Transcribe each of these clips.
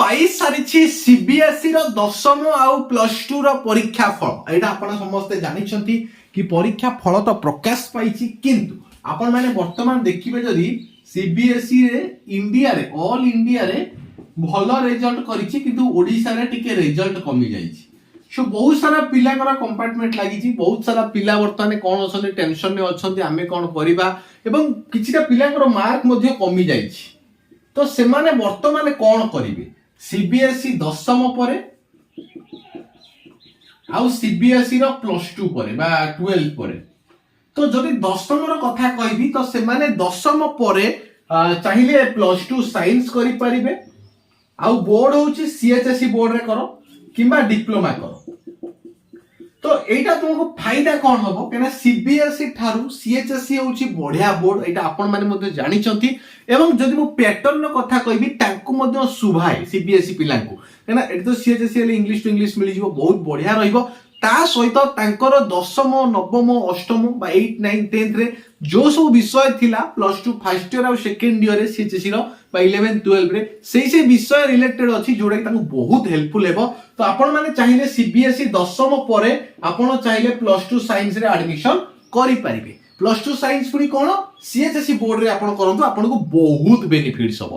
पाई सारी सीबीएसई रो दशम आउ प्लस टू रो परीक्षा फल एटा आपण समस्त जानिछंती कि परीक्षा फल तो प्रकाश पाइछि किंतु आपण माने वर्तमान देखिबे जदी सीबीएसई रे इंडिया रे ऑल इंडिया रे भलो रिजल्ट करिछि किंतु ओडिसा रे टिके रिजल्ट कमी जाइछि सो बहुत सारा पिला करा कंपार्टमेंट लागिछि बहुत सारा पिला वर्तमान कोन असले टेंशन में अछंती आमे कोन करिबा एवं किछिटा पिला करा मार्क मध्ये कमी जाइछि तो से माने वर्तमान कोन करिवे सीबीएसई दशम परे आउ सीबीएसई रो प्लस 2 परे बा 12 परे तो जदि दशम रो कथा कहबी तो से माने दशम परे चाहिले प्लस 2 साइंस करि परिबे आउ बोर्ड होची सीएचएसई बोर्ड रे करो किंबा डिप्लोमा करो तो एटा तुमको फायदा कोन हबो केना सीबीएसई थारु सीएचएसई होची बढ़िया बोर्ड एटा आपण माने मध्ये जानि चंती एवं जदि मो पैटर्न कथा कहबी तांको मध्ये सुभाय सीबीएसई पिलांको केना एटा तो सीएचएसई ले इंग्लिश टू इंग्लिश मिली जिवो बहुत बढ़िया रहिबो ता सहित तांकर दशम नवम अष्टम बा 8 9 10th रे जो सब विषय थिला प्लस 2 फर्स्ट ईयर और सेकंड ईयर रे सीएचएसई रो बा 11 12 रे से विषय रिलेटेड अछि जोडा कि तांको बहुत हेल्पफुल हेबो तो आपण माने चाहिले सीबीएसई दशम परे आपण चाहिले प्लस 2 साइंस रे एडमिशन करि परिबे प्लस 2 साइंस पुनी कोन सीएचएसई बोर्ड रे आपण करंतु आपण को बहुत बेनिफिट्स हबो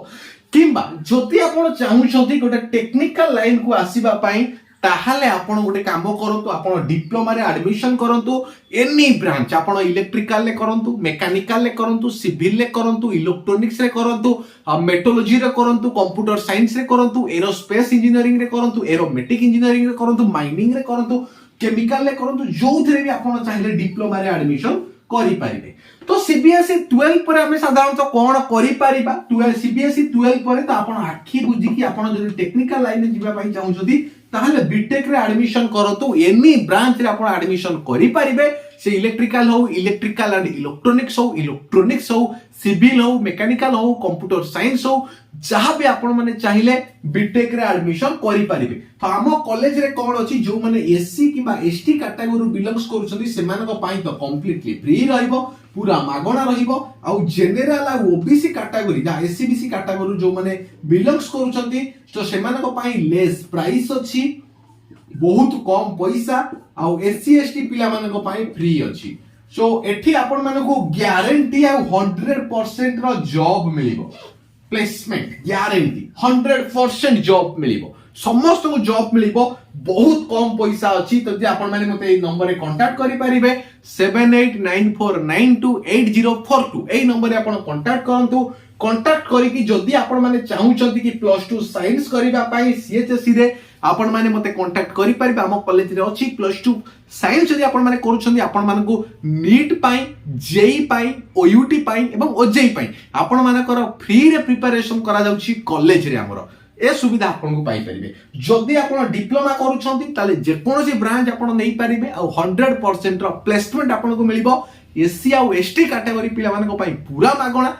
किंबा जति आपण चाहू छथि गोटे टेक्निकल लाइन को आसीबा पई ताहाले आपण गोटे काम करंतु आपण डिप्लोमा रे एडमिशन करंतु एनी ब्रांच आपण इलेक्ट्रिकल ले करंतु मेकानिकल ले करंतु सिविल ले करंतु इलेक्ट्रॉनिक्स रे करंतु मेट्रोलॉजी रे करंतु कंप्यूटर साइंस रे करंतु एरोस्पेस इंजीनियरिंग रे करंतु एरोमेटिक इंजीनियरिंग रे करंतु माइनिंग रे करंतु केमिकल ले करंतु जोथरे भी आपण चाहिले डिप्लोमा रे एडमिशन करि पारिबे तो सीबीएसई 12 पर हमें साधारणतः कोन करि पारिबा 12 सीबीएसई 12 पर तो आपण आखी बुझी कि आपण जदि टेक्निकल लाइन में जिबा पई चाहू जदि ताहले बीटेक रे एडमिशन करतो एनी ब्रांच रे आपण एडमिशन करि पारिबे से इलेक्ट्रिकल हो इलेक्ट्रिकल एंड इलेक्ट्रॉनिक्स हो सिविल हो मेकानिकल हो कंप्यूटर साइंस हो जहां भी आपण माने चाहिले बीटेक रे एडमिशन करि पारिबे तो हमो कॉलेज रे कोन अछि जो माने एससी किबा एसटी कैटेगरी बिलोंग्स करूछथि सेमानक पाई तो कंप्लीटली फ्री रहइबो पूरा मागणा रहिबो आ जनरल आ ओबीसी कैटेगरी जा एससीबीसी कैटेगरी जो माने बिलोंग्स करूछथि तो सेमानक पाई लेस प्राइस अछि बहुत कम पैसा आ एससी एसटी पिला मानक पाई फ्री अछि सो एठी आपण मानको ग्यारंटी आ 100% रो जॉब मिलिबो प्लेसमेंट ग्यारंटी 100% जॉब मिलिबो समस्त को जॉब मिलिबो बहुत कम पैसा अछि तो जे आपण माने मते ए नंबर रे कांटेक्ट करि परिबे 7894928042 ए नंबर रे आपण कांटेक्ट करंतु कांटेक्ट करी कि जदी आपण माने चाहू छथि कि प्लस 2 साइंस करिबा पई सीएचएसई रे आपण माने मते कांटेक्ट करि परिबे हम कॉलेज रे अछि प्लस 2 साइंस जदी आपण माने करू छथि आपण मानकू नीट पई जेई पई ओयूटी पई एवं ओजेई पई आपण मानकर फ्री रे प्रिपरेशन करा जाउछि कॉलेज रे हमरो ए सुविधा आपन को पाई परिबे जदी आपण डिप्लोमा करू छथि ताले जे कोनोसी ब्रांच आपण नै परिबे आ 100% रो प्लेसमेंट आपण को मिलिबो एससी आ एसटी कैटेगरी पिला माने को पाई पूरा मागणा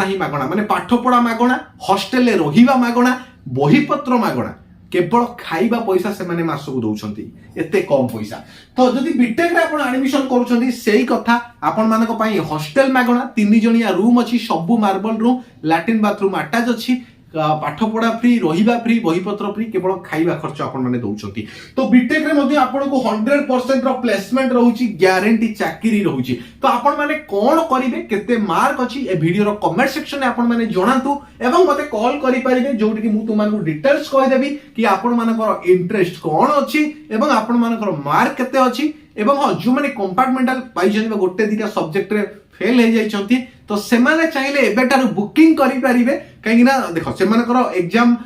ही मागणा माने पाठ पढा मागणा हॉस्टल ले रहिबा मागणा बही पत्र मागणा केवल खाइबा पैसा से माने मासको दउछंती एते कम पैसा तो जदी बीटेक रे आपण एडमिशन करूछंती सेही कथा आपण मानक पई हॉस्टल मागणा 3 जणिया रूम अछि सब marble room latrine bathroom attach अछि पाठ पढ़ा फ्री रहिबा फ्री बही पत्र फ्री केवल खाइबा खर्च आपण माने दउछंती तो बीटेक रे मध्ये आपण को 100% रो प्लेसमेंट रहउची ग्यारंटी चाकरी रहउची तो आपण माने कोन करिवे केते मार्क अछि ए वीडियो रो कमेंट सेक्शन में आपण माने जणांतु एवं मते कॉल करि परिबे जोटि कि मु तुम मानकु डिटेल्स कहि देबी कि आपण मानकर इंटरेस्ट कोन अछि एवं आपण मानकर मार्क केते अछि एवं हां जो माने कंपार्टमेंटल पाइ जनिबा गोटे दिटा सब्जेक्ट रे फेल हे जाई छथि तो सेमाने चाहिले एबेटार बुकिंग करि परिबे काहे ना देखो सेमानकर एग्जाम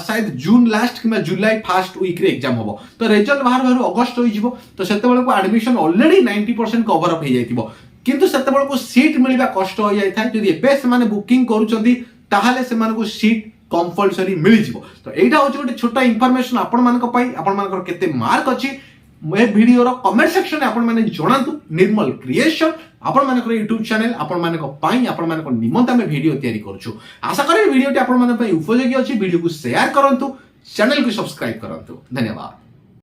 शायद जून लास्ट किबा जुलाई फर्स्ट वीक रे एग्जाम होबो तो रिजल्ट बाहर अगस्त होई जिवो तो सेते बेले को एडमिशन ऑलरेडी 90% कवर अप हे जाइतिबो किंतु सेते बेले को सीट मिलिबा कष्ट हो जाय थाय जदि एबे सेमाने बुकिंग करूचंती ताहाले सेमाने को सीट कंपल्सरी मिलि जिवो तो एटा होची गोटे छोटा इंफॉर्मेशन आपण मानक पई आपण मानकर केते मार्क अछि ए वीडियो रो कमेंट सेक्शन में आपण माने जणांतु निर्मल क्रिएशन आपण मानकर YouTube चैनल आपण मानक पई आपण मानक निमंत में वीडियो तयारी करछु आशा करी वीडियो टी आपण माने पई उपयोगी अछि वीडियो को शेयर करंतु चैनल को सब्सक्राइब करंतु धन्यवाद।